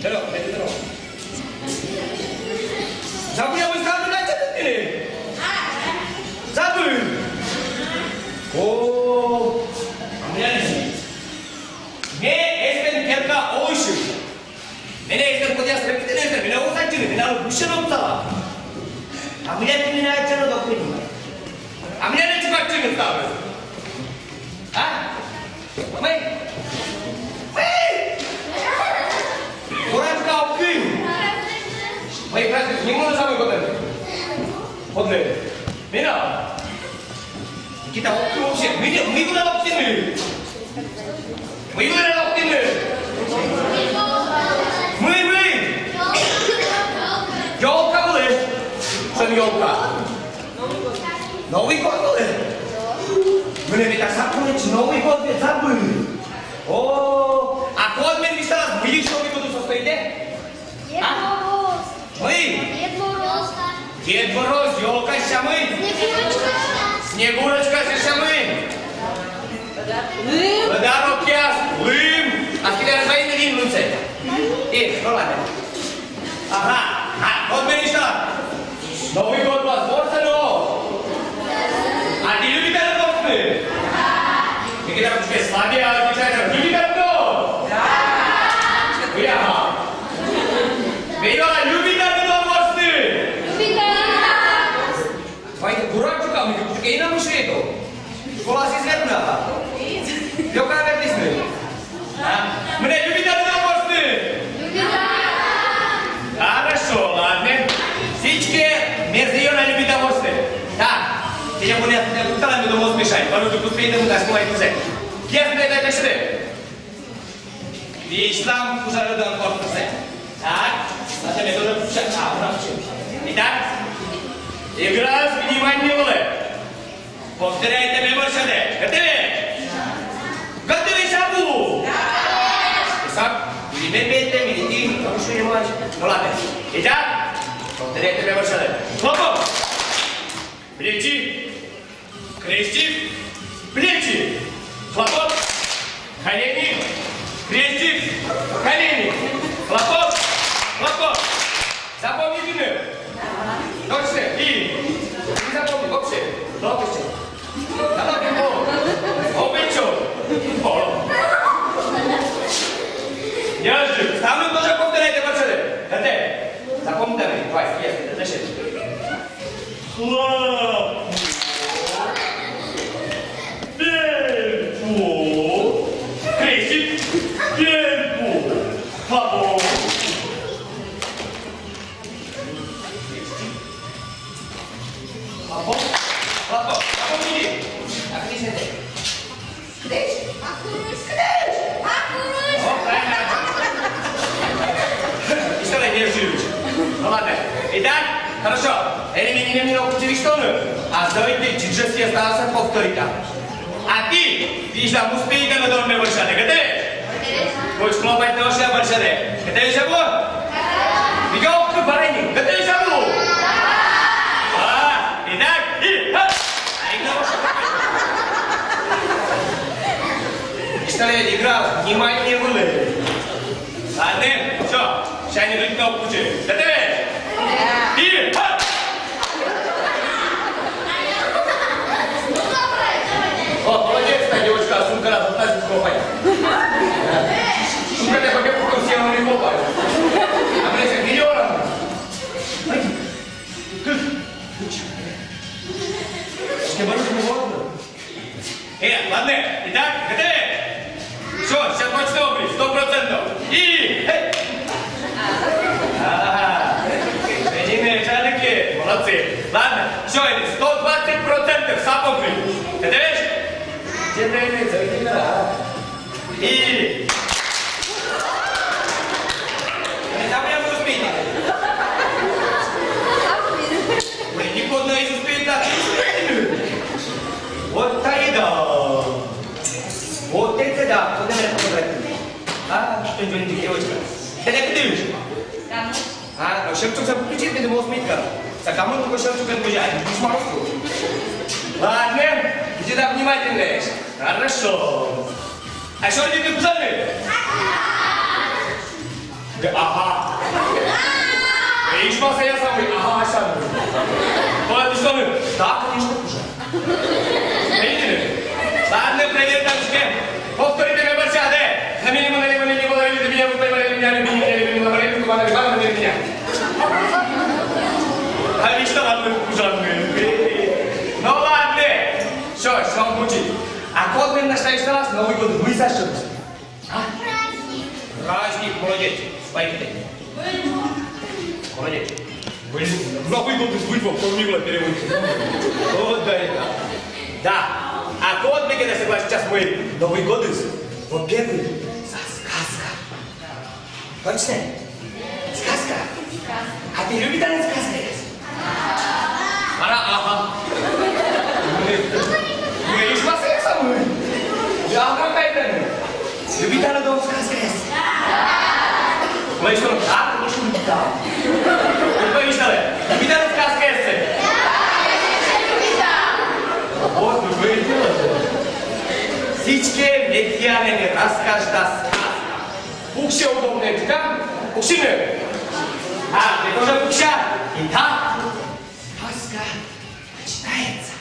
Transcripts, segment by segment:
Terus, terus. Siapa yang bersabar aja ini? Sabar. Oh, ambil ni. Ni espen kerja oisu. Ini espen kerja seperti ini, espen. Mina usah curi, mina lu busur umsala. Ambil ni mina aja lo dokter ni. Ambil ni cepat curi umsala. Ah, mai. Orang kau kau. Mai berarti ni mana sama kau tadi? Hotel. Mina. Kita waktu siapa? Minggu dah waktu ni. Minggu dah waktu ni. Mui. Yoga boleh. Sen yoga. Novi kau boleh. Mana kita sapu ni novi kau boleh sapu. Oh, aku admin bisa beli show itu tu sesuai deh. Mui. Дед Мороз, елка сямы. Снегурочка сямы. Подарок яс, лым. А теперь разови на лим лымце. Ну ладно. Ага, вот мы что? Новый год вас борсано. А ты любишь этот борсны? Ты когда у тебя слабее, а ты что, любишь этот борс? Да. Вейла, любишь этот борсны? Kurang juga, kayaknya musuh itu. Sekolah sih kan berapa? Yo kan ada di sini. Mana juga ada nomor sini? Хорошо, ладно. Сички, мерзиё на любит nomor sini. Так, я буду не думал смешать. Пару тут успеет ему дать мой кузен. Я тебе это пишу. Ислам уже дан корпусе. Так, а тебе тоже пишет. Итак. Игра с вниманием было. Повторяйте меморшаде. Готовы? Готовы, Шабу? Да! Исак, минимум 5 минут. Потому что не можешь. Ну ладно. Итак, повторяйте меморшаде. Хлопок. Плечи. Крестик. Плечи. Хлопок. Колени. Крестик. Колени. Хлопок. Хлопок. Запомните меня. Точно. И не запомни, вообще. Лопасти. Давай его. Обечу. Я жду. Ставлю тоже повторяйте, пацаны. Это. Запомните. Давай, есть. Дальше. Хлоп. Темпу. Крестик. Темпу. Хлопок. Лапок, иди. Так, иди сюда. Кыдыш. Кыдыш. О, правильно. И что ты делаешь, Юрьевич? Ну ладно. Итак, хорошо. Элементарно не научили что-то. А давайте чуть-чуть остался повторить. А ты там успеешь на доме больше. Готовы? Будешь хлопать на уши больше. Готовы, Шабу? Бегом к барыне. Готовы, Шабу? Итак, и... Что я играл, внимание было. Ладно, все, сейчас не дают кнопку включить. Готовы? И... О, молодец, та девочка, сумка раз, вот нас не копать. Сумка, ты пока пукал, все равно не копать. А мне сейчас миллионом. Ладно, итак, готовы? Все, сейчас точно убери, 100%. И... Единые чарики, молодцы. Ладно, все, это 120% сам убери. Готовы? Где-то зайди на. И... Не забудем успеть. Никуда не успеет, да? Вот та еда. Вот это да. Куда меня фотографируешь? А, что это девочка? Ты не видишь? А, ну шепчук се включи, ты думал сметка. За кому такой шепчук отбежать? Не смогу. Ладно, иди так внимательно. Хорошо. А что ты пацаны? Ага. Ошибался я самый. Ага, сам. Вот что вы? Да, конечно, уже. Видели? Ладно, проверь там себе. Повторите мне борчады. На минимум, на либо, не было, видите меня, вы поймали меня, любили меня, любили меня, куда на меня. А ведь что ладно, ужасные. Ну ладно. Что он будет? А кот мне на следующий раз Новый год вы за что? Праздник. Праздник, молодец. Спойте. Молодец. Новый год из выльвов помимо переводится. Вот да это. Да. А кот мне, когда согласен, сейчас мы Новый год из, во-первых, сказка. Точно? Сказка? А ты любишь танец сказка? Ага. Ну, видишь, вас я самую. Я какая-то. Любишь танец сказка? Ну, что, так, ну, что любишь там? Ты понимаешь, что ли? Любишь танец сказка? Вот, ну, вы Всички медианами расскажет сказка. Пукше удобная ткань, пукшины. А, ты тоже пукша. Итак, сказка начинается.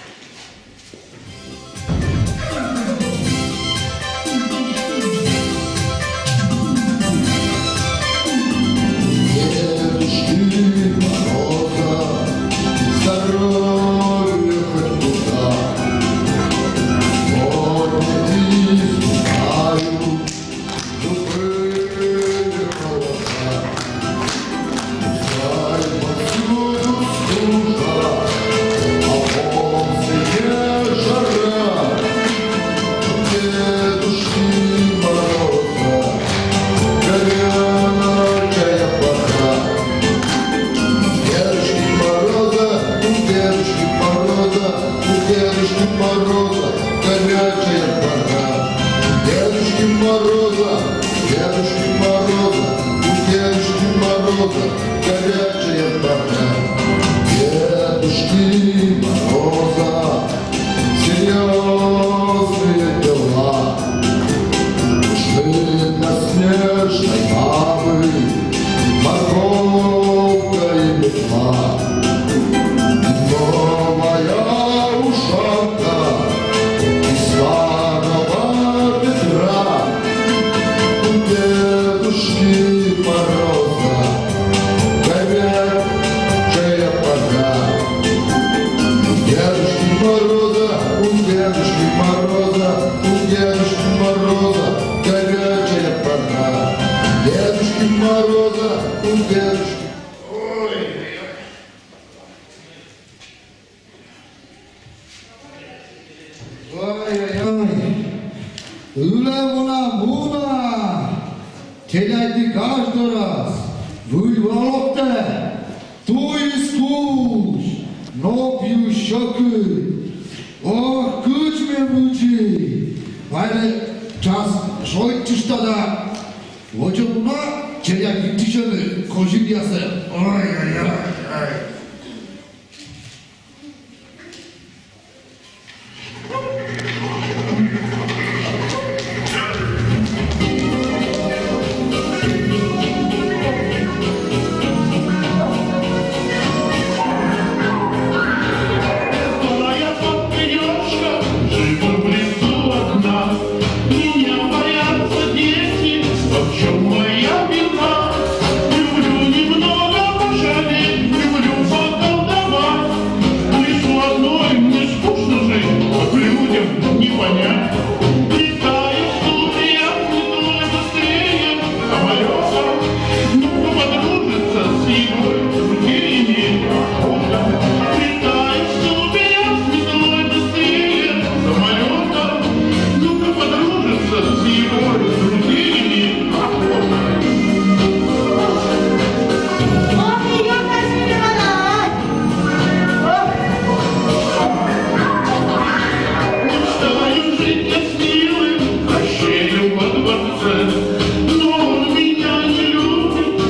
Но он меня не любит.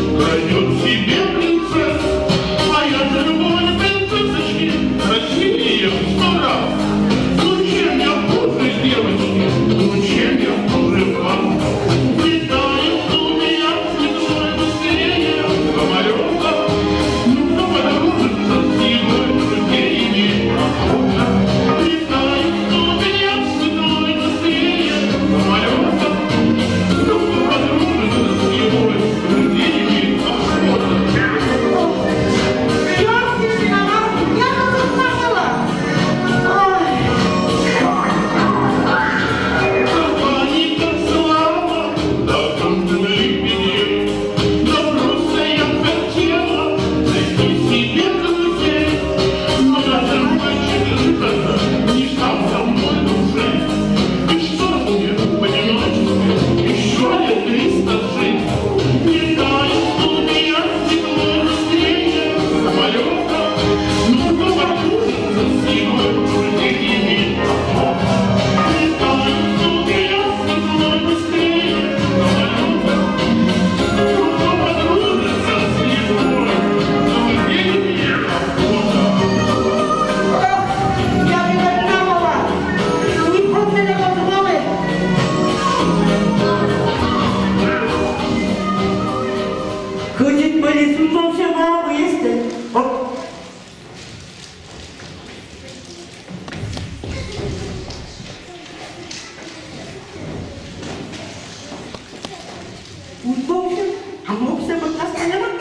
목숨 안 목숨을 땄어요.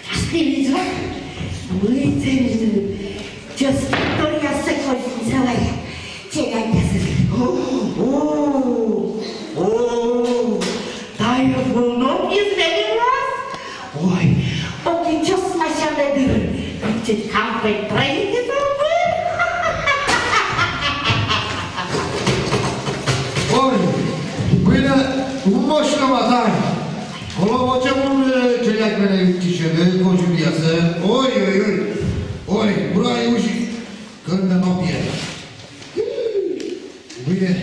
자스틴이죠. 의제는 저 스토리아 세코지 이상하게 제가 이겼어요. 다이어트 놈 is very rough. Ой, okay, just my shadow. Just come by train is over. Ой, мене мощно мотає. Голова чому чоловік мене відтішили, хочу м'ясе. Ой, ой, брай уші, кърне ноп'є. Мене,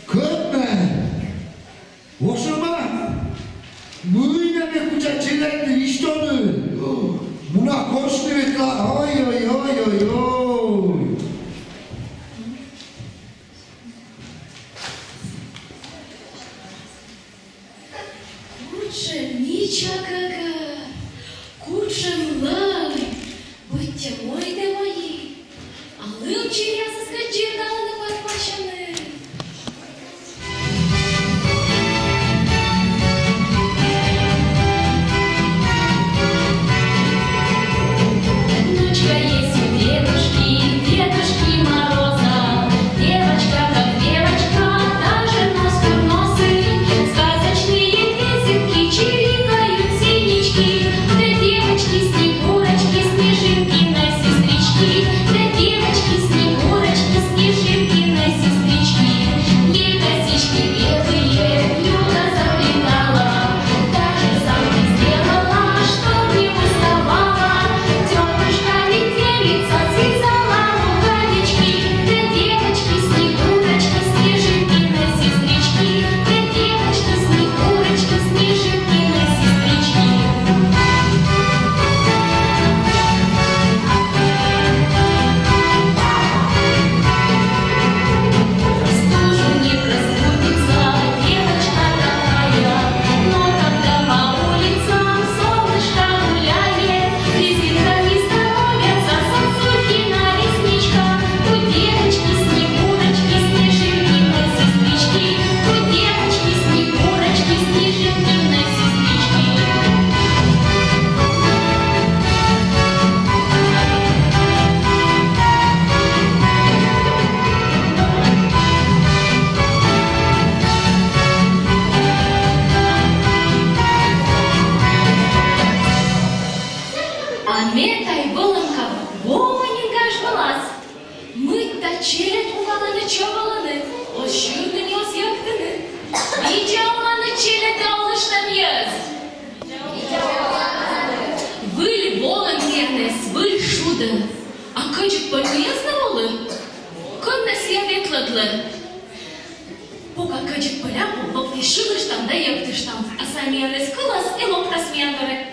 кърне, ошыма, мене ме куча челенді іштоны. Муна кошны ветла, ой. Ученича кага, кучем лай, будьте мойте мої, але вчення заскочірдали не передбачене. Внучка есть у Дедушки Мороза, девочка как девочка, даже нос курносый, сказочные песенки чирикают синички, для девочки Снегурочки, Снежинкиной сестрички, для девочки Снегурочки, Снежинкиной сестрички. Ей косички белые Люда заплетала, даже сам не сделала, чтоб не уставала. Тетушка метелица связала рукавички, для девочки Снегурочки, Снежинкиной сестрички, для девочки Снегурочки, Снежинкиной сестрички. Стужу не простудится девочка такая, но когда по улицам солнышко гуляет, резинками становятся сосульки на ресничках. У девочки Снегурочки, Снежинкиной сестрички, у девочки Снегурочки, Снежинкиной сестрички. Пам'ятай, Волинка, Воменька ж волас. Ми та челядь у мене човалини, ось чуднені ось як тини. Відя у мене челядь, а лиш там єсть. Виль волен вірнес, виль шуде, а качуть полюєзне воли, коннес я викладле. Пока качуть поляку, бо ти шудиш там, да як ти ж там, а самі я рискалась і локта сміяндори.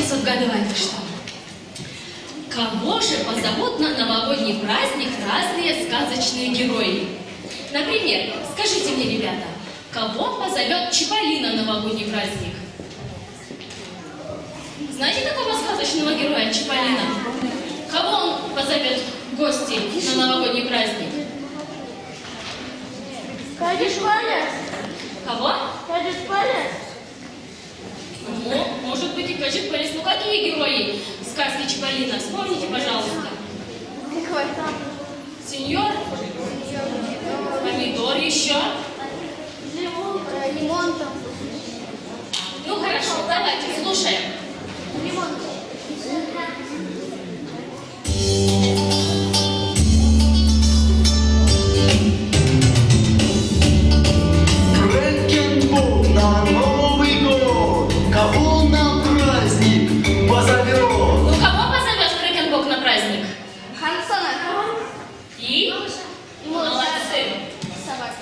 Давайте отгадывайте, что. Кого же позовут на новогодний праздник разные сказочные герои? Например, скажите мне, ребята, кого позовет Чиполлино на новогодний праздник? Знаете такого сказочного героя Чиполлино? Кого он позовет в гости на новогодний праздник? Кадиш Палец. Кого? Кадиш Палец. Ну, может быть и Каджик Палец. Ну какие герои сказки Чиполлино? Вспомните, пожалуйста. Какой там? Сеньор, помидор еще. Лимон там. Ну хорошо, давайте, слушаем. Лимон. Фрэнкенбок на Новый год, кого на праздник позовет? Ну кого позовет Фрекенбок на праздник? Хансона. И? Молодцы. Собака.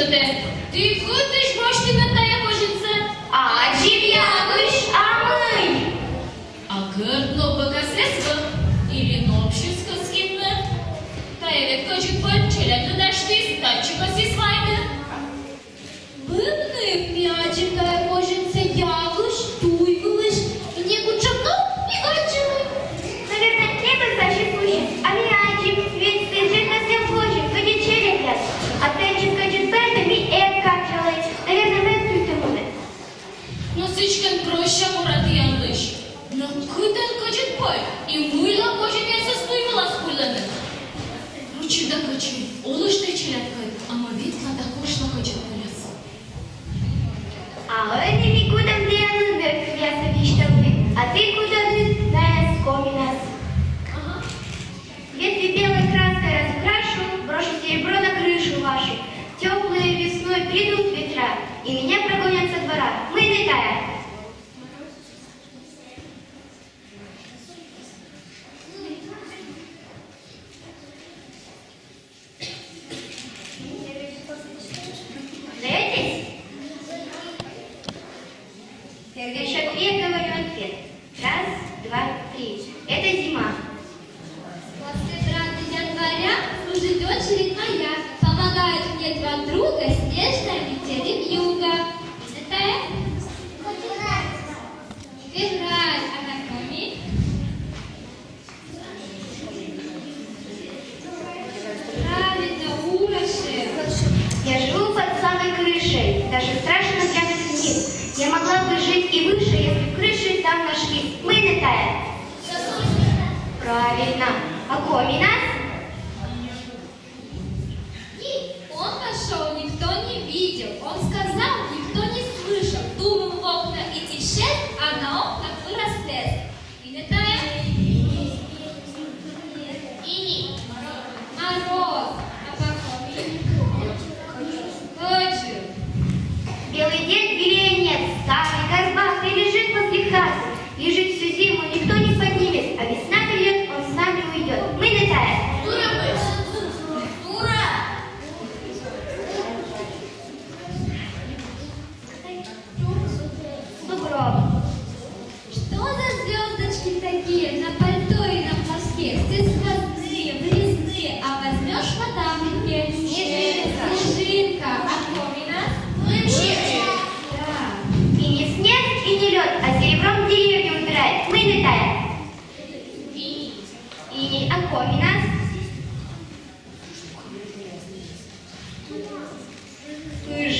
те. Ти ходиш, бачити на тая кожиця. А чим якось, а ми? А гърно богоследство или общество скидно? Тая вет кожик подчелят на наш ты стачика си свайна. Вимни м'ячик тая кожиця якось, туйвилиш, і ніку чапнув і кончили. Наверное, небо зачепушит, а мячик, ведь ты же на всем площадь, то не черепят. А тенчик качет пертами и откачивает. Наверное, в эту ты будет. Но сичкен проще мурат yanlış. Но кыдан качет пой, и мыла кожит яса стуйвала скуланы. Ручида качу, олышты челяткай, ама ветла да кошла качет поляса. А они никуда где они вверх мясо виштовы, а ты куда ты на скоминас. Ветви белой краской разукрашу, брошу серебро на крышу вашу. Теплые весной придут ветра, и меня прогонят со двора. Мы не тая. Сдаетесь? Тогда еще две говорю ответ. Раз, два, три. Это зима. После брата января служит очередь моя. Помогают мне два друга, снежная метель и вьюга. Это февраль, а на коми? Правильно, урожай. Я живу под самой крышей. Даже страшно глянуть вниз. Я могла бы жить и выше, если бы крыши там нашли. Мы не тая. Правильно. А коминас? Он пошел, никто не видел. Он сказал, никто не слышал. Думал в окна идти шесть, а на окнах вырос лес. И не тая? И мороз. А покоми? Ночью. Белый день белее нет. Старый горбатый лежит возле хаты. Лежит всю зиму, никто не поднимет. А весна придет, он с нами уйдет. Мы не тая. Сугроб. Что за звездочки такие на пальто и на платке? Все сквозные, вырезные, а возьмешь в подавленке. Снежинка. Снежинка. А комина? Да. И не снег, и не лед, а серебром деревья убирает. Мы не тая. И а коминас? Пыж.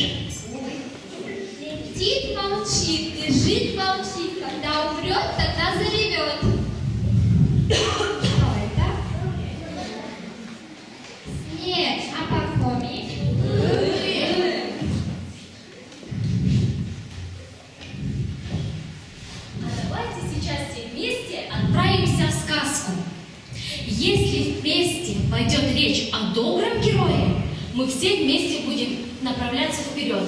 Летит, молчит, лежит, молчит. Когда умрет, тогда заревет. Что это? Снег. А покоми? А давайте сейчас все вместе отправимся в сказку. Если вместе пойдет речь о добром герое, мы все вместе будем направляться вперед.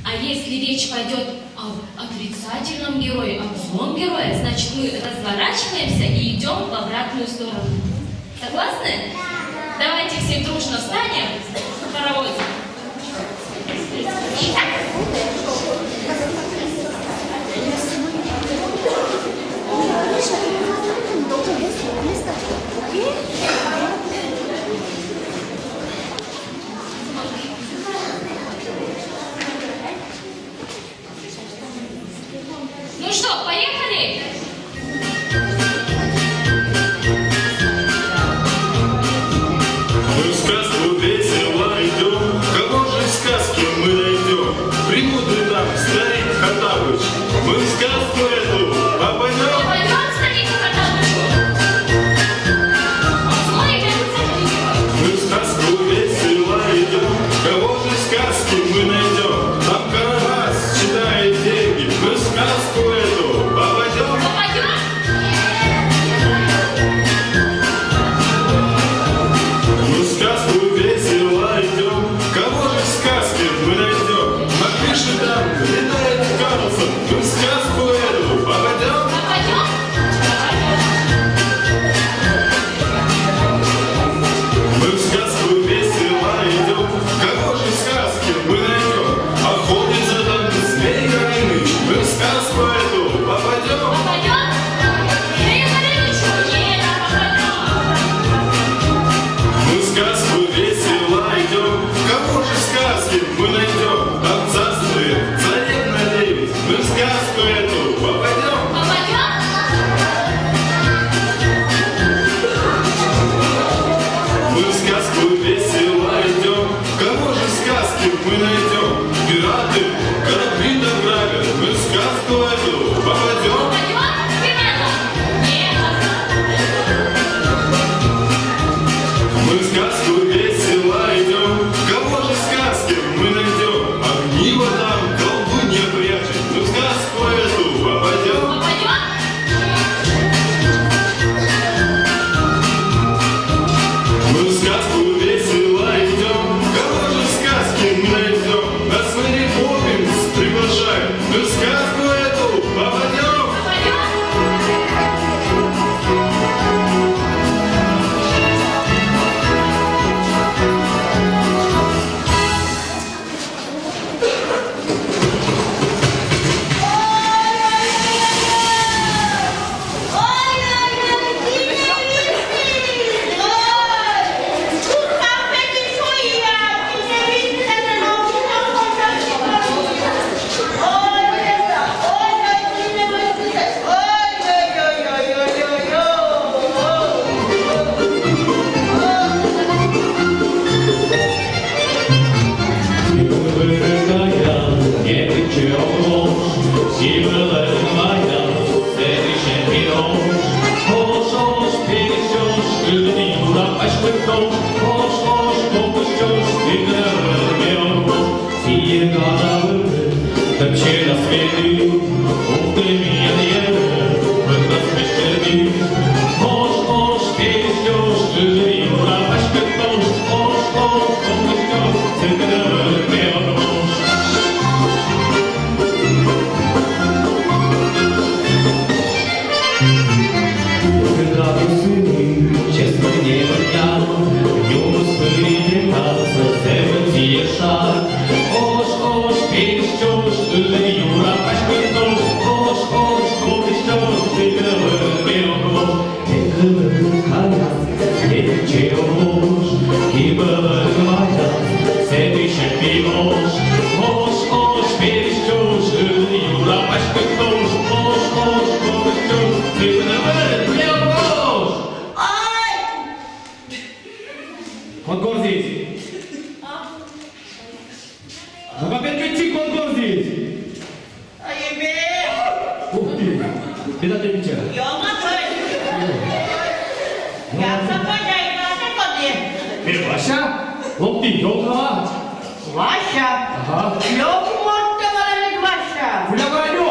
А если речь пойдет об отрицательном герое, об злом герое, значит мы разворачиваемся и идем в обратную сторону. Согласны? Давайте все дружно встанем в паровозе. Ну что, поехали? Мы в сказку весело идем, кого же в сказке мы найдем? Премудрый там старик Хаттабыч, мы в сказку эту попадем. Пойдем, старик Хаттабыч. Мы в сказку весело идем, кого же в сказке мы найдем? Там Карабас читает деньги, мы в сказку эту попадем. Мы в сказку весело идем, кого же в сказке мы найдем? Напиши там, летает Карлсон, мы в сказку эту попадем. Мы в сказку весело идем, кого же в сказке світи, ух ти, мій видно смішний. Ош, пісньош, ти Юра, пашки тош, ош, пісньош, це тебе однош. Когда сыны, честно не я, днем спрятался, зевотие шар. Ош, пищешь, ты Юра, пашки тош, ош, пищешь, ты тебе однош. Ече ложь, кибала гвоздя, сетище пивош. Ош, пищешь, ты Юра, пашки тош, ош, пищешь, ты тебе однош. Конкор здесь. Ну как отключи конкор здесь? Ух ты, беда ты меча. Ваша? Ух ты, елка. Ваша? Ага. Елку можете говорить ваша? Бля, говорю.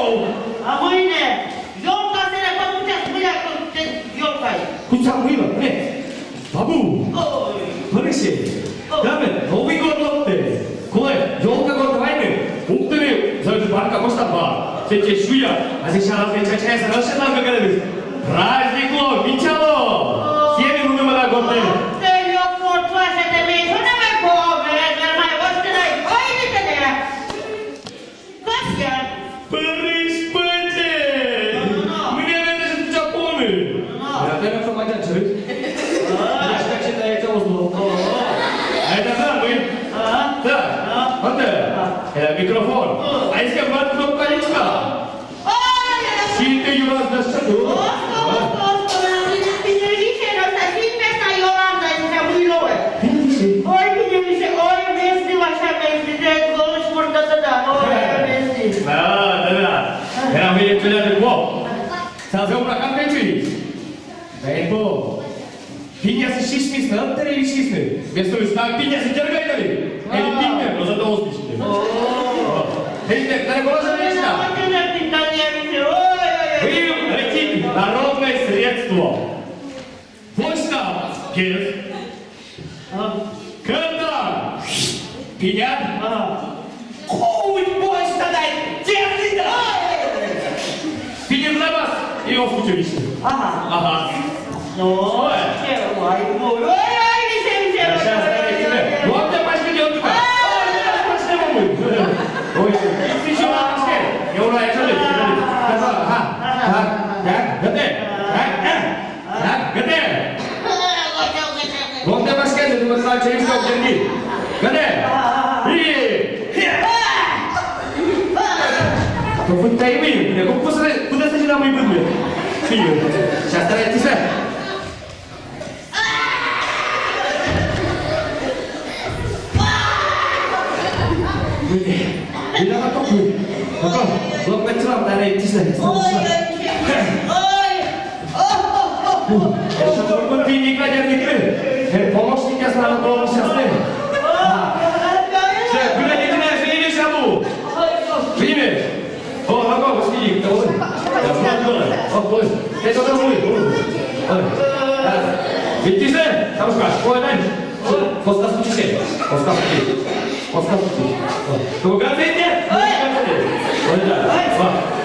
А мы не. Елка сына получается была елкой. Куча мыла, бабу. Ой. Хороши. 다음에 Новый год 어때? 그거에 영가고 다니는 옥들이 저기 банка может ба. Все шуя. А сейчас различается совершенно как праздник мечало. Всеми будем на годы. Ты елку ваша ты мне что давай пове, нормально вот ты дай. Ой, не ты. Костя. Париж пэти. Мне это же Жапоны. Я так что мать чуть. Я как считаю, это узнал. А это да, вы? Да. Вот это. Микрофон. А если брать кнопку колечка? Сильно Юра знаешь что? Да. Era meio que olhando igual. Sabe o pra cá tem que Bem bom. Pinha se xismis não tem xismis. Mesmo está pinha se quer ver ali. Ele pinha, nós andamos bicho. Ele tá negócio de está. Вы летите народное средство. Почта. Киров. Когда? Пинят? Куть почта дай! Держи дай! Пинят на вас и его включили. Ага. Ну, Сейчас давайте. Вот ты пошли делать туда. Пошли маму. Ой, ты еще пошли. Я ураю, что ли? Так, готовь. Вот ты пошли, ты вот сам через кого держи. Готовь. И... Вот ты и вы. Куда сначала мы будем? Сейчас старайтесь. Bila kau tu, kau kecil tak ada itu saja. Sebelum tinggi kerja ni, pomosnik yang selalu pomos siapa? Saya bila itu nak sini siapa? Sini. Oh, apa sini? Tahu? Oh, boleh. Saya tahu boleh. Itu saja. Tahu tak? Kau ada? Kau tak suci saya. Kau tak suci. Tuh kan dia?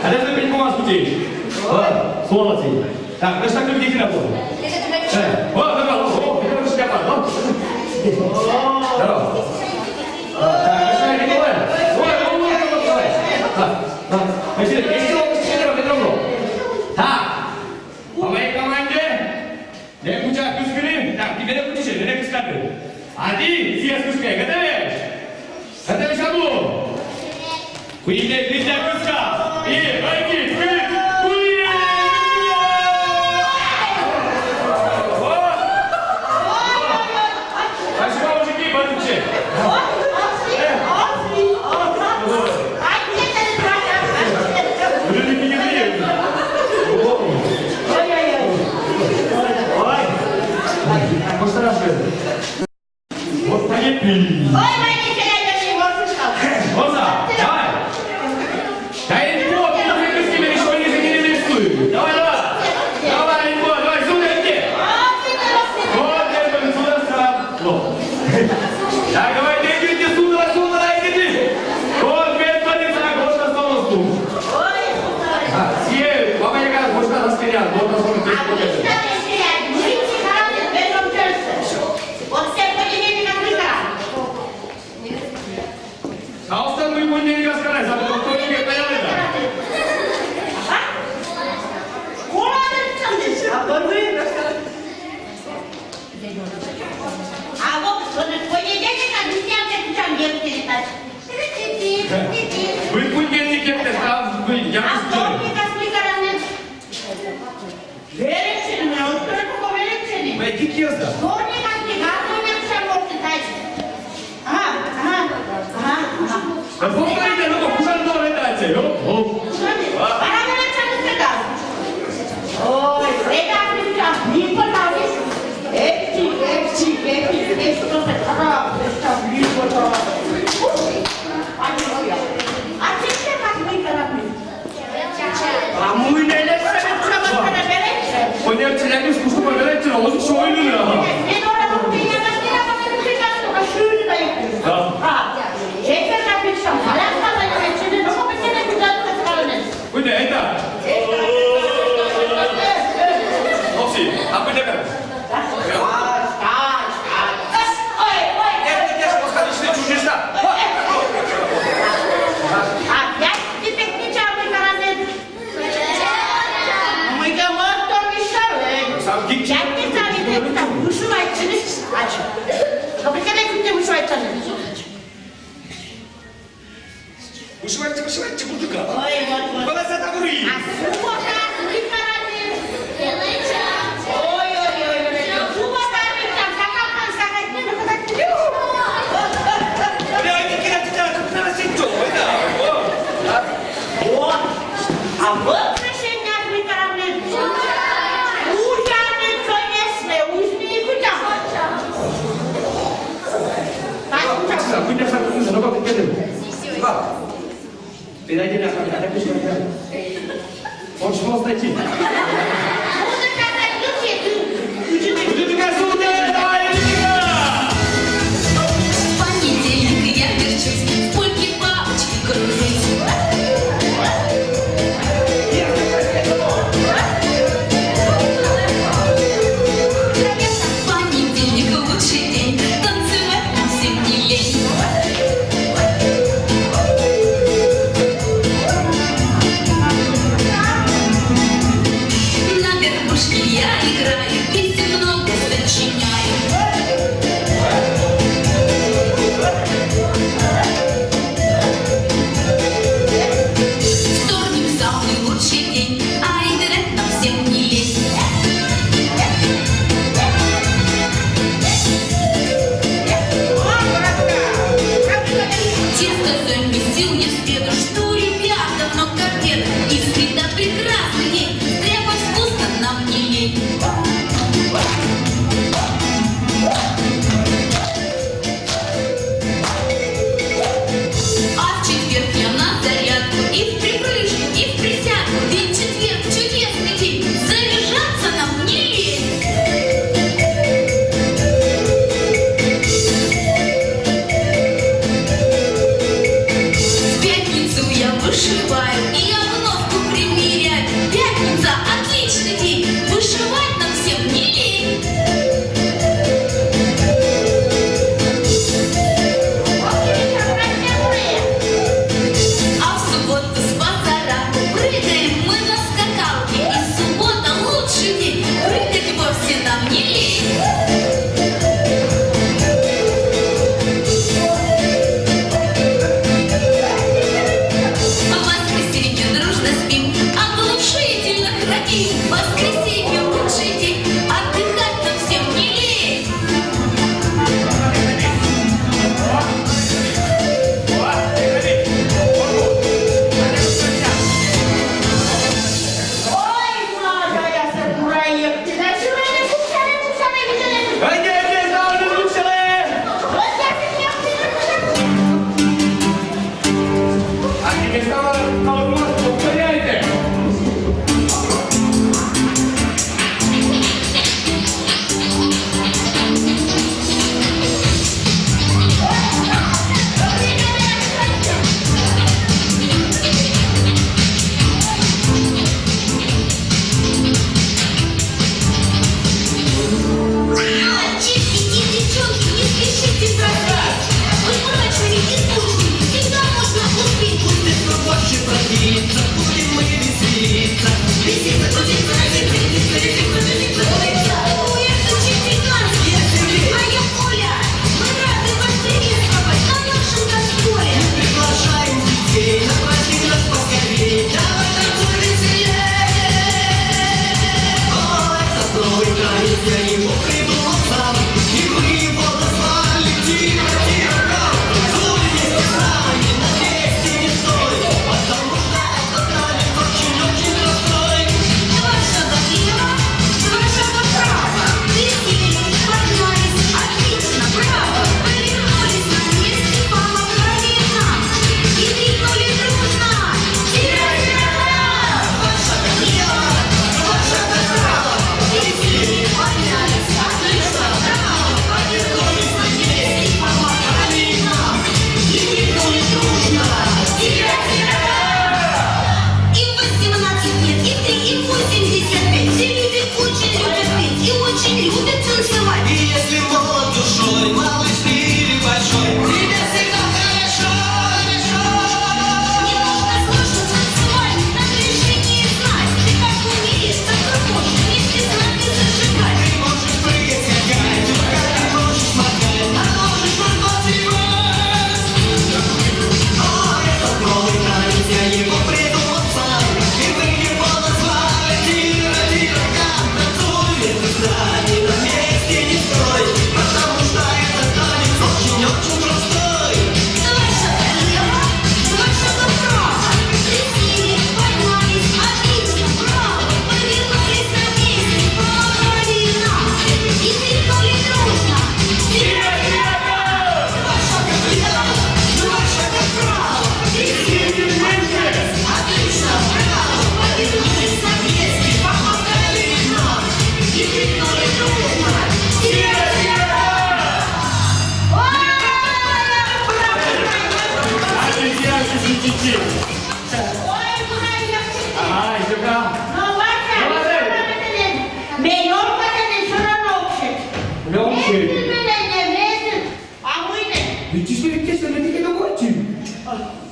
Ada yang lebih kemas kucing. Semua sih. Tak, terus tak lebih kenapa? Kita harus siapa? Tahu? Tak, ini kau. Tak. Pemain kamande. Dia punya kuskrin. Tak, tiga dia punya dia kuskrin. Adi, sias kuskrin. Kata dia. Kata siapa? Kuih dia kuskrin. Baiki. Вот поедем. Ой, мои не теряйте, вот что. Вот так, давай. А остан мой понедельник рассказать, а потом кто тебе поняли, да? Вы понедельник это, да? Вы, я не знаю. Вы какие да? Да повторите, ну, куда вы летаете, ё? Ой, ребята, не понравились. Эти, что за краб, это близко. А теперь как мы корабли? А мы не летаем, что мы корабли? Понятно, я не скучно поговорить, но он что или нет? Вы это? Окси, а вы это? Это где же посходишь чужиста? Сам гик. Вышивайте, мужика. Куда за табури? А вот решение мы корабли. Ужаны, конечно, узни куда. Вы не знаете, что это такое? Ты дайте мне ответ, это что это? Он что найти? Понедельник я верчусь, в пульке бабочки кружусь. Понедельник лучший день, танцевать нам всем не лень. На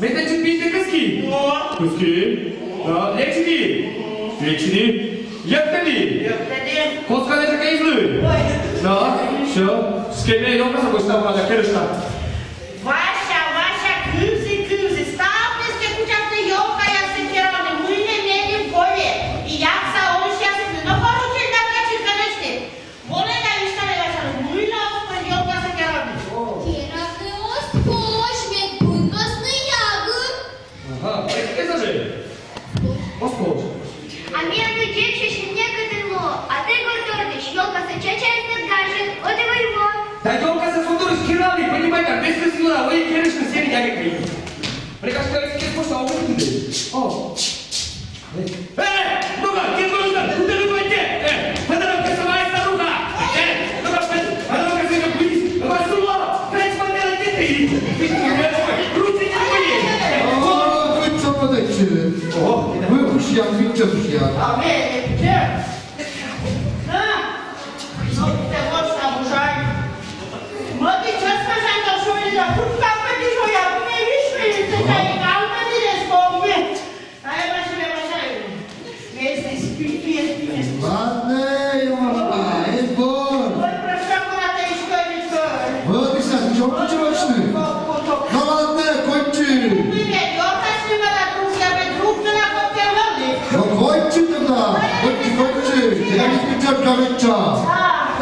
Это чуть пить куски. Ну, Куски. Да, лечили. Лечили. Ехали. ехали. Косканы такая излы. Ой, Да, все. С кем я ел, как стал надо, керешка. Ваша, кюзи, ставте куча йока, я сетирали, мы не имели в поле. И я са он сейчас, но поручил да качи конечно. Воле да вистали ваша, мы на оспор йока сетирали. Керахы оспошмек, будносный ягод. Ага, это же. Господь. А между девчачьим некоторым, а ты гордордыш, елка сочачает над гажет, вот и его. Да елка за футуру скирали, понимаете, без крысила, вы керешка сели, я не кричу. Прикажу, что я спустя, а вы о. Ну-ка, кем вы нужно? Куда вы пойдете? Подорожка сама и старуха. Ну-ка, подорожка сама близ. Вас рула, пять смотрела, где ты? Руки не были. 아, 그 저거됐지. 왜 무시야, 진짜 무시야. А мне, где? Ну, ты вот что обужай. Молодый час сказать, что вы за кучка подержу, я не вишли, ты не галка не респомни. А я машаю. Если спи. 맞네, 영화가. 앨범. Ой, прошу, куда-то еще 어디서 좀 붙여봤지? 나왔네, 꼴찌. Привет, я снимала друг, я бы друг на кофе. 너 꼴찌다. 꼴찌. 내가 이끌 가겠자.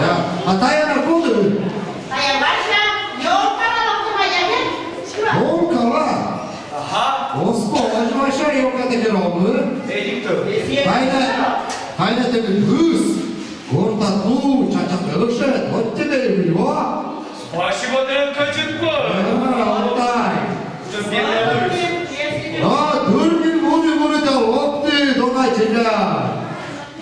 야, 아, 다이아나 꼬들. А я ваша, ёлка, моя нет? 뭘까봐? Ага. 어스코, 마지막이야, 이거가 되게로는. Эдиктор. 다이나 때문에 그스. 그렇다 또, 차차, 너셔, 어째 이거? Спасибо, ты качет 아, Что бедная Если 아, 덜빈 모르다 없대, 너가 제자.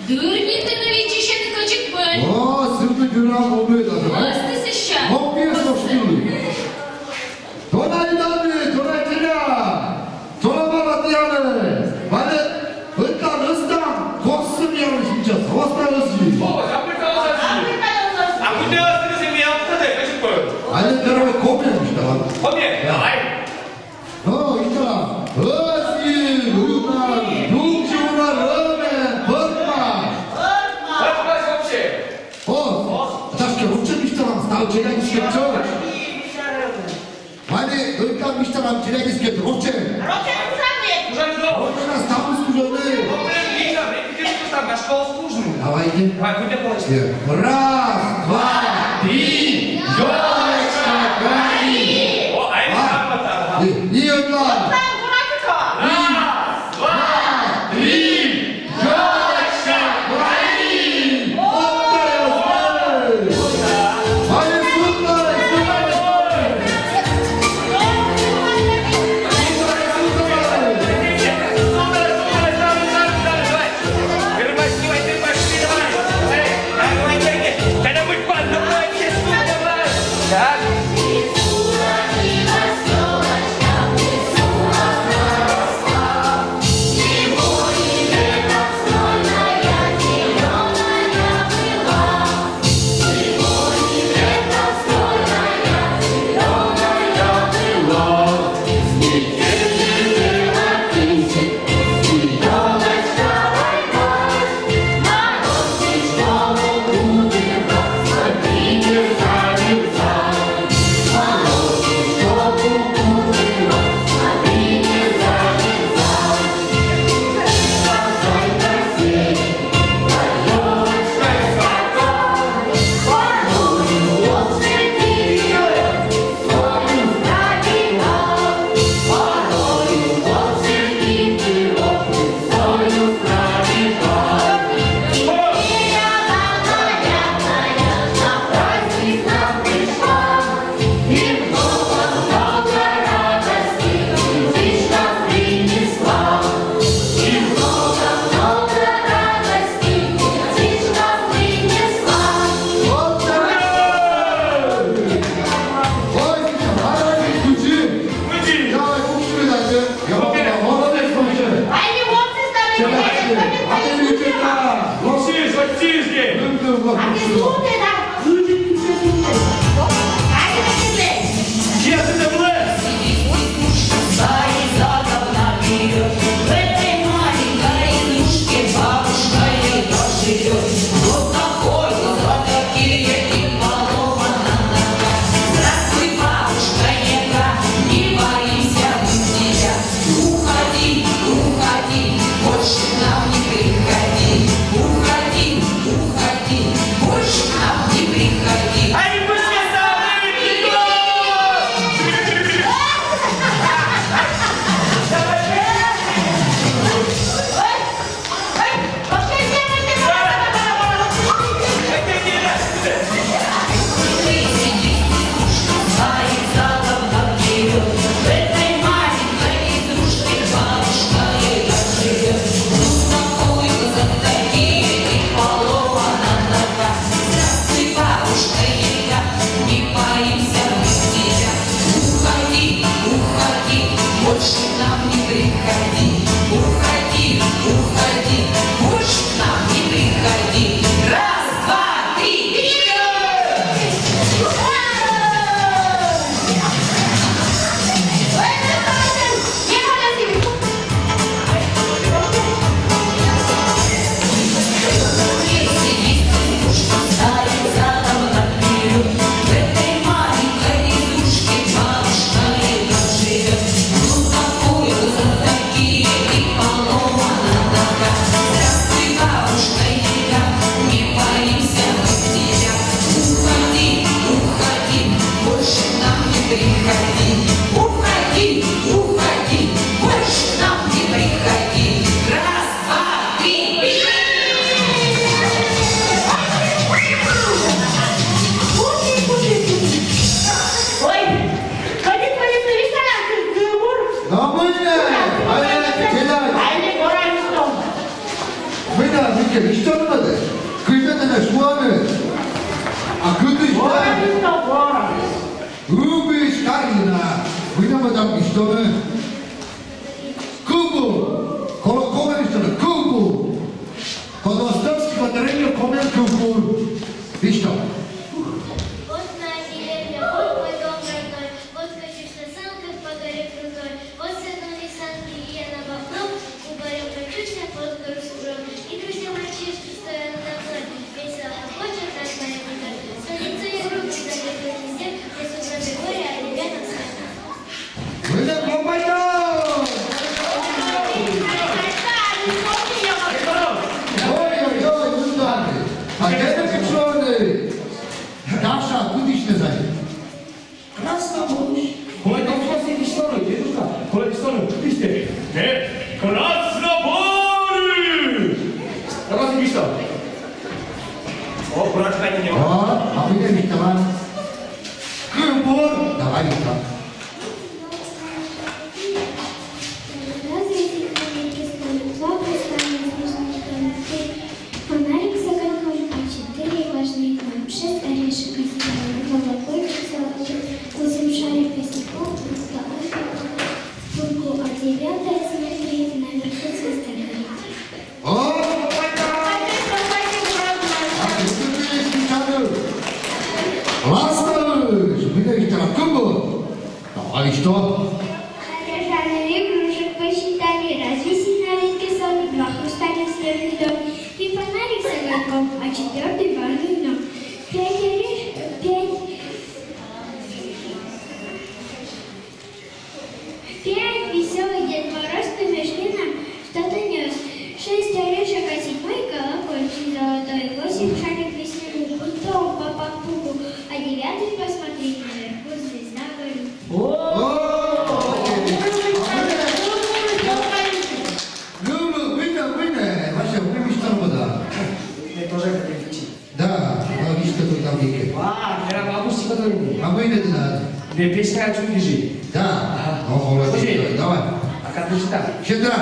Дурні ти навіть ще не качик пель. 어, 슬픈 그런 몸에다. Остися ще. 먹기에서 없지. 도나이다네, 도나이제냐. 도나마라띠야네. 만에, 일단, 고스미야는 진짜 더웠다였지. А куда ты земля обтады, качет 아니, 그러면 고민합시다. Помни, давай. 있잖아. 어지, 누나, 눈치우나, 러면, 법마. Подпасть вообще. 다시 옥천미스터랑 스타우 제작이 시켰죠? 아니, 일단 미스터랑 제작이 시켰죠, 옥천. Уже не дома. 옥천아, 스타우 스쿠전에. Вот прям видно, ты там на школу скучную. 나와, 이제. Давай, куда полностью. 예. раз, два, три, ёлочка, гори. О, а это грамота. 이 연락. Раз, два, три, ёлочка, гори. 어때요? 아니, 순간, Так. Namine! Hayır, Celal! Aynı Goraniston. Bina, bir kere hiç tanımadı. Kıymetine şu anı. Akıllı işte. Goraniston, Goran. Ubi şkarina. Oynamadan işte onu. Kubu. Kolo işte onu. Kubu. Kodostovski batarayla komen kubu. İşte. Вот моя деревня, вот мой дом родной, вот катишь на санках по горе крутой, вот свернули санки, и я на бахнул, уборем кручусь я под гору сугром, и друзья мальчишки стоят надо мной, весело хохочет над моей водой, садится и руки далеко везде, где с утра до горя, а ребятам смех. Böyle kombayda. Ой, ой, ой, bundan. А где şu anı? Даша, куда ишь назад? Красноборщ. Ой, там сейчас эти стороны, дедушка. Ой, эти стороны, видите? Красноборщ! Давай, иди что? О, брат, не него. О, а вы не видите, ладно? Кыбор. Давай, так. Разве эти книги станут два послания снежника? Фонарик с огоньком, а 4 важные дном. 6 орешек из колокольчик золотой, 8 шарик косяков, пургу, а 9 смотри, наверху звезда горит. О, а ты видишь, Михаил? Ластовыч, вы не видите, кыбор. Давай, что? Рожаных игрушек посчитали, разве сигналинки сон, 2 хрустальных сверху дом, и фонарик с огоньком, а 4 важный дом. 5 веселый Дед Мороз по мешке нам что-то нес. 6 орешек, а 7 колокольчик золотой, 8 шарик весняный, путом по пампуку, а 9 посмотри, наверху звезда горит. О, вы не, вообще, вы не что надо. Мне тоже это кричит. Да, но видишь, что тут там веке. А, я бабушки который. А вы не надо. Мне песня о чем лежит. Да. О, молодец, давай. А как ты читал? Щедра.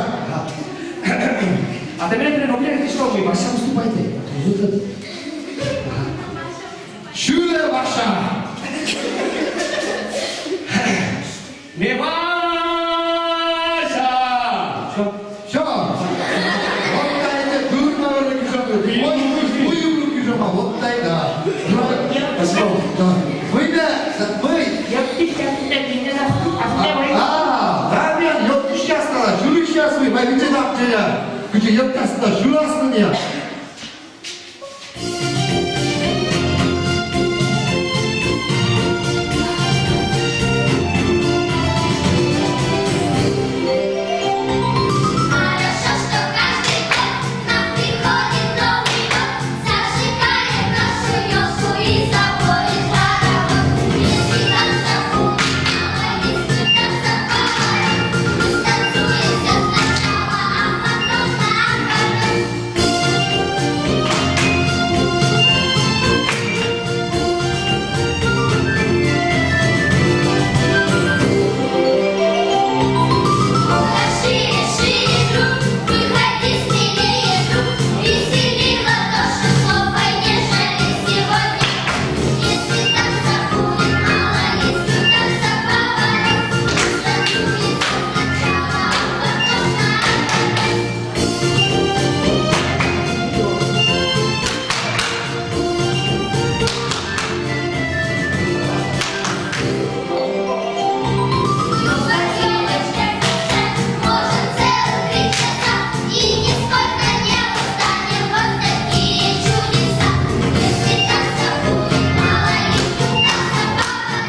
А ты меня рубля, ты что, вы Вася выступаете? Шюле ваша. Миваша! Що? Вот это дурно рукижома. Ой, мою рукижома, вот это. Вы не, вы. А, ben yok iş yastılar, şunu iş yastığı, ben bir tane yapacağım. Küçük yok yastılar, şunu astın ya. Хорошо, что каждый год нам приходит Новый год, зажигает нашу елку и заводит хоровод. Если там забудем, если там забываем, мы станцуем все сначала, а потом наоборот. Шире, шире, друг, выходи смелее, друг, весели ладоши, хлопай, нежели сегодня. Если так забудем, мало, если так забываем, мы станцуем все сначала, а потом наоборот. Может целых 3 часа, и нисколько не устанем, вот такие чудеса. Если так забудем, мало, если так забываем,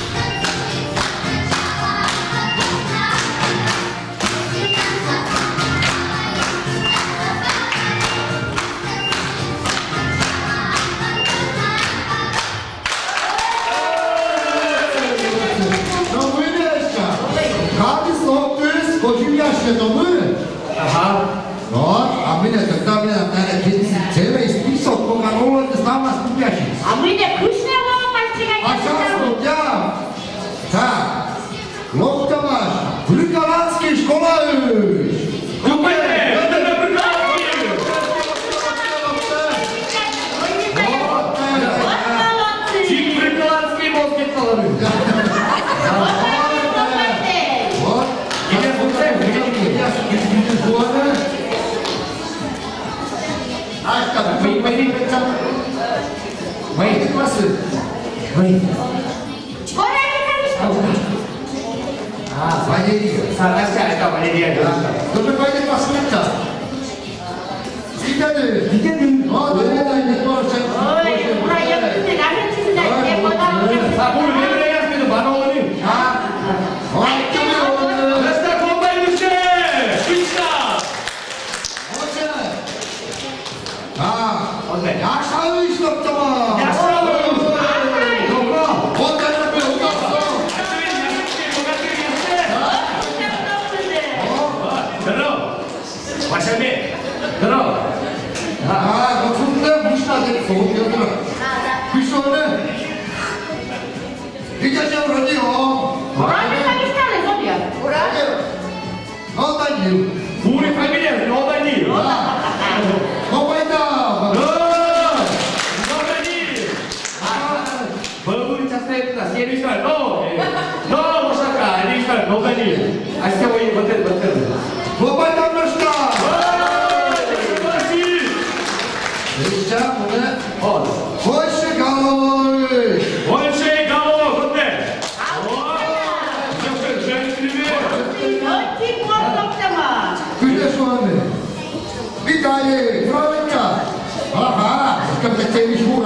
станцуем все сначала, а потом наоборот. Если так забудем, мало, если так забываем, станцуем все сначала, а потом наоборот. No вы не еще. Как из локтыс, очень ясно, то мы. Ага. Вот, а мы не, когда мне надо целый список покорова, ты сам нас купящий. А мы не вкусные лопасти, А сейчас вот я. Так, локта ваш, Николаевич! Купайте! Это на прекрасный! Чик прикладский мозги колоры. Вот. Тебе пускай, Мои классы. Валерия. Сарася, это Валерия. Кто-то пойдет посмотрится. Идите. Идите. Вот, это не может. Сабур, не влияет, но баноны. Вот, тебе. Растак, лопайтесь! Отлично! 약사의 수업자마. Вот это был удобно. Здорово! Васями! Здорово! 아, 너 손대 무시하게 소금이었더라. 그쇼는 이 자식은 그러지요. 너 다니. 우리 패밀리는 너다니! 너가 있다. 너다니! 버블이 찼다. 세리 시간 너! 너 오사카! 이 시간 너다니! 아시아 오이 버튼 버튼! 너가 있다 그랬다. 자, 오늘 월세 가을. 원시의 가오 근데! 무조건 저희 드리면 그래서 하네. 미가에 그러니까 아하, 잠깐 재미 보라.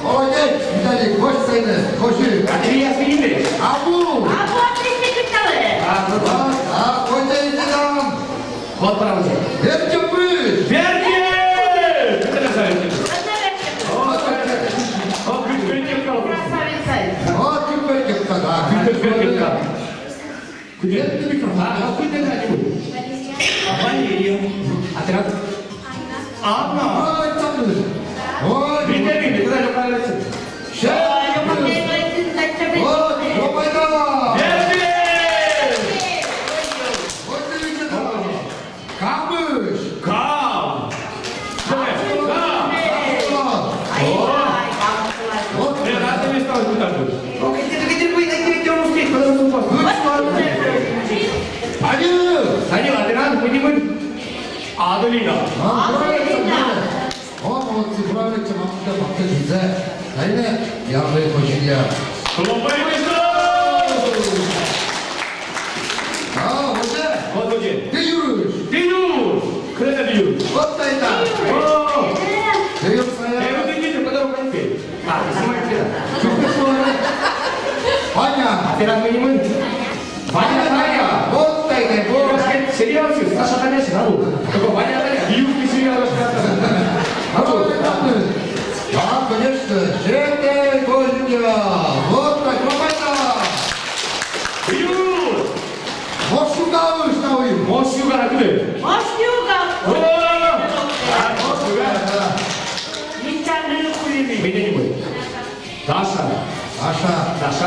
어제 미가에 월세는 거실. Адриас Филиппе. 아부. 어제 이제랑 Вот правда. 왼쪽을. Верки! 특별격자다. 아니요, 아들아, 누님은 아들이나. 불안했지 막다 맡겨준대. 아니네, 야외 거실이야. 그럼 빨리 있어! 어제 어떠지? 대유를 비유! 그래, 비유. 왔다 있다. 대역사야. 대우들이 좀 꺼내고 갈게. 아, 스마트다. 아니야. 아테라 누님은 아니야. 왔다 이게 뭐. 세리아우스 사샤타냐시라고. 그거 많이 하다니 미국 기술이라고 생각하는. 아, конечно, 제대 거실이야. 왔다 들어갔다. 비유! 머슈가 으시나오이. 머슈가 그래. 아, 머슈가. 메뉴니 뭐야? 다샤. 아샤. 다샤.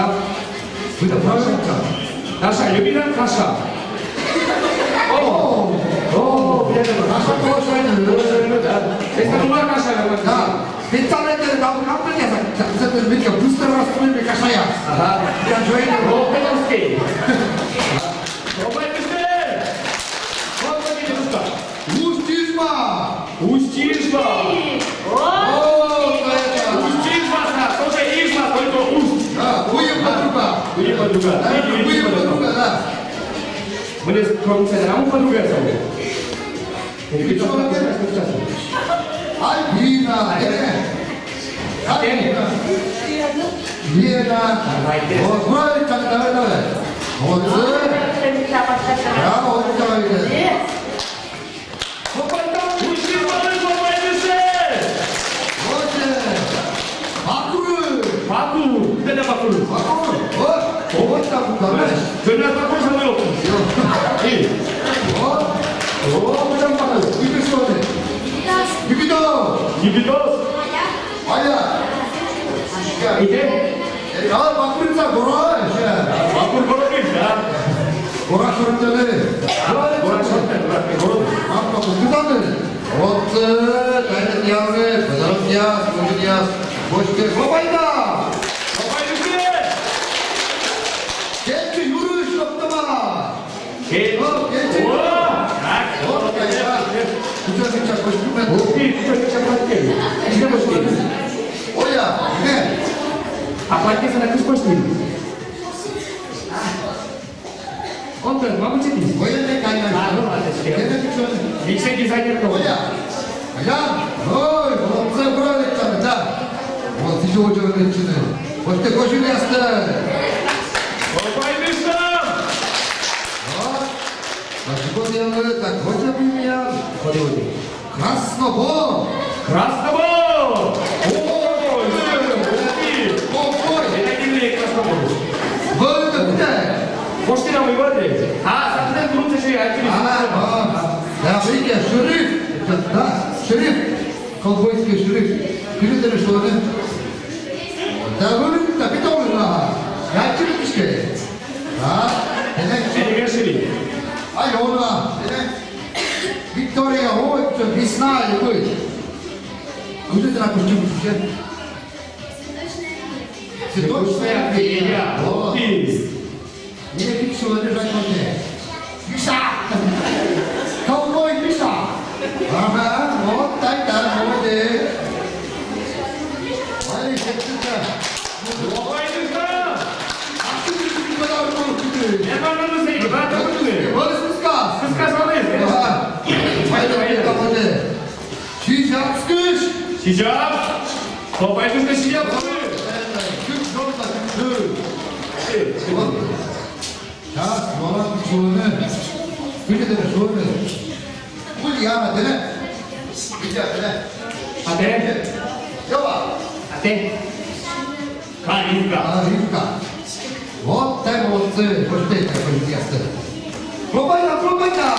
그다 불안했다. 다샤 여기는 다샤. 아샤 거실은. 세상만 다샤라고. 야, 괜찮은데 나도 깜빡해서 잠시만 이렇게 부스터가 소리를 가셔야. 아하. 그냥 저희는 뭐 페널스케이. 빨리 있어! 어떻게 되었을까? 우스티즈마. 우스티즈마! 나야. 우스티즈마사! 소세 이즈마 только 우스! 야, 우유 подруга. 우리 подру가. 나는 우유 подру가. Мне кроме 사람 подру가 있어요. 이렇게 좀 하고 싶었어. 아이 미나. 미나. 불안했다 나야. 야, 어디가 이게. 우스티즈마를 고마워해주세! 바꾸를. 바꾸! 그때 바꾸를. 먹었다고 가면. 전화 바꾸 상관없어. 그냥 바꾸. 이거 시원해. 비비도. 이비도 아니야. 이제 야, 바꾸를 사 걸어. 바꾸를 걸어주자. 뭐라 그러는데 오케이, 고마이다. 고마이들! 개치 유를 수 없더만. 개, 개치. 우와! 자, 오케이, 야. 부처님 잡고 싶으면. 오케이, 부처님 잡아줄게. 이거 보시게. 오야, 네. 아빠께서 나 크고 싶은. 어떤 마구치기? 고연의 아, 가이가. 그럼 안 되시게요? 걔네 부처님. 믹스 디자이너로. 오야. 야, 어이, 뭐 없어 보라 그랬잖아. 뭐 뒤져오죠 그랬지는. 어때 거실에 왔을 고마이들! 나 이번에는 딱 거저비면 어디? 가스가 뭐? Краснобо! О, 뭐? это не Краснобо. 뭐는 그때? Можете нам его ответить? А, завтра будут еще и ответить. 야, 이게 슈리프, 슈리프, ковбойский 슈리프. 그들은 쇼는 자, 우리 다 비타오르나. 야, 찌르기시게. Они решили. 아, 요나, 빅토리아, 오, 저 비스나, 이거. 그들한테 좀 주세. Точная фигня. Вот. Ты. Мне фиксирует держать в руке. Миша! Ковбой Миша! Ага, вот так, да, молодец. Ай, это 고마이들! подарок получили. Я вам надо зайти, да, ты? Вот и спускас. Ты сказал, Ага. Пойдем, пойдем. Сейчас скыш. Сейчас. 고마이들 сидят. Чуть жёлто, чуть. Вот. Сейчас, молодцы, 좋으네. 그들은 좋으네. 꿀이 하나 되네. 이제 되네. 아대? 여봐. 아대? Калинка. 아, 그러니까. Вот так вот, вот это полетело. Хлопайка, хлопайка.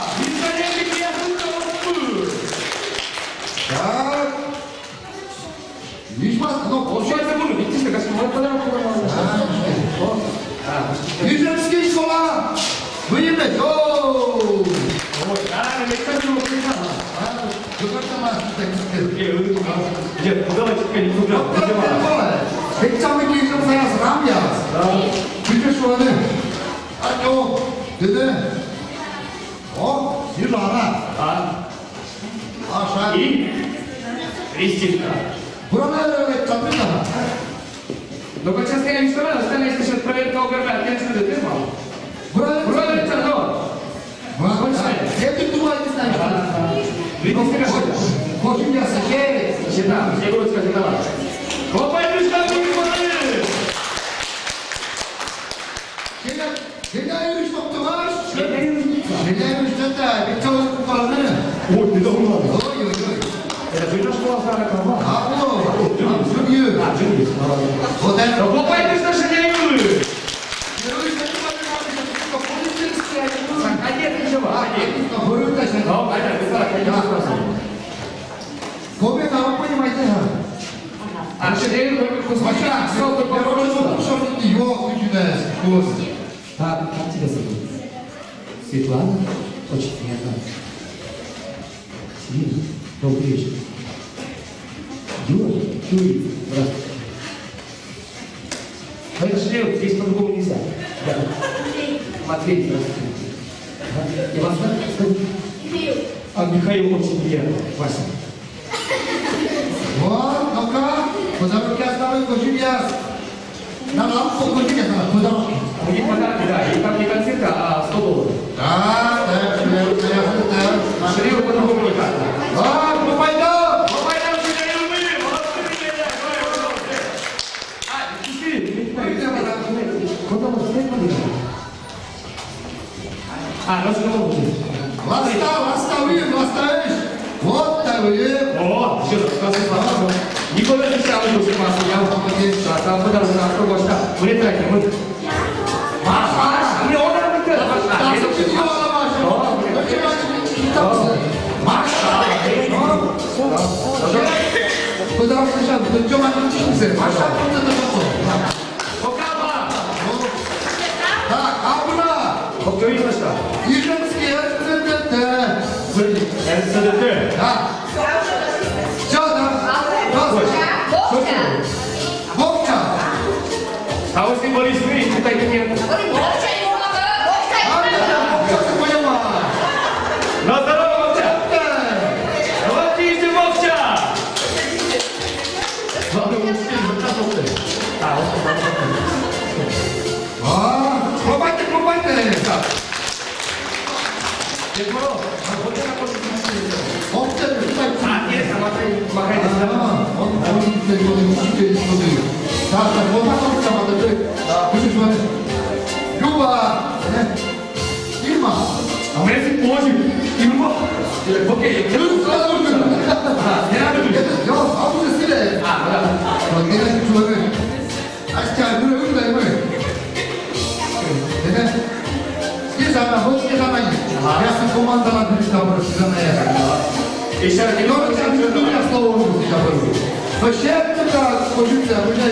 Так. Видишь, ну, Получается, буду видите, что Господь подарок Южинская школа. Выявлять. О! Давайте теперь не туда. 백점이 좀 사야서 남이야. 그래서는 아주 되네. 일로 와라. А, 아, и Кристинка. 불안하게 잡힌다. Только сейчас я не вставал, остальные слышат проверка ОГР, отец что ты мал. 불안해. Бродер Царно. 얘들 누가 있나? Видите, как это? 거짓말이야, 개. Чита, все будут сказать, давай. 고마이들 ставили. 걔가 이럴 수 없더만. 걔가 이럴 수 없다. 백점을 뽑아는. Ой, ты давно. 어이. Это же школа старая корова. 아고. 저기. А, Джунгис. 어때? 고마이들 старшины. А нет, ничего. А нет. Ну, понятно, ты так, я спросил. 거기에 나올 뻔히 많이 되나? А что, я говорю, как 맞아. сказал, только вопрос. 여러분 이거 그주네. 그거. А, как тебя зовут? Светлана? Очень приятно. Сергей, добрый вечер. Юра? Юрий, здравствуйте. А я жалею, здесь по-другому нельзя. Да. Матвей, здравствуйте. Да? И вас как зовут? А Михаил очень приятно. Вася. 뭐, 너가 고등학교 한다면 거짓이야. 난 아무것도 거짓이야. 고등학교. У них подарки, да, и там не конфетка, а $100. 아, 네. Шрил по-другому никак. 아, 고파이다. 고마이들 сидели мы. Молодцы, ребята. А, куда мы стоим? А, разговор будет. 왔다, 왔다. Вот так вы. О, еще раз, спасибо. Никуда не сяду, что с массой. Я вам покажу. Да, там подарок на что гостя. Мы не тратим, мы... Маша, мне он нам не 고등학교 시절 좀 하는 친구들. 마샤 혼자 들었어. Покава. 자, 아무나 걱정이 있었다. 일본스키 연습했는데. НЦДТ. 자, 자, 나. 자, 예뻐요. 언제나 꼴찌하시겠어요. 업자를 빨리. 아, 예, 잠깐만. 막아야 되잖아. 어디 이거 쉽게 있어도. 자, 뭐 상관없자마자 저 보시면 요바, 네, 1만. 아무래도 뭐지? 이거 뭐? 오케이. 결국 싸우는 거야. 대나무들. 야, 아무도 쓰래. 내가 지금 좋아하는. 아, 진짜, 그래, 여기다, 이거. 내가, 예산아, 예산아, 내가 그만 사람들이 잡으러 시간에. 이샤는 이거는 참, 누가 써오는 거 잡으러. 그 셰프가 보실 때, 우리가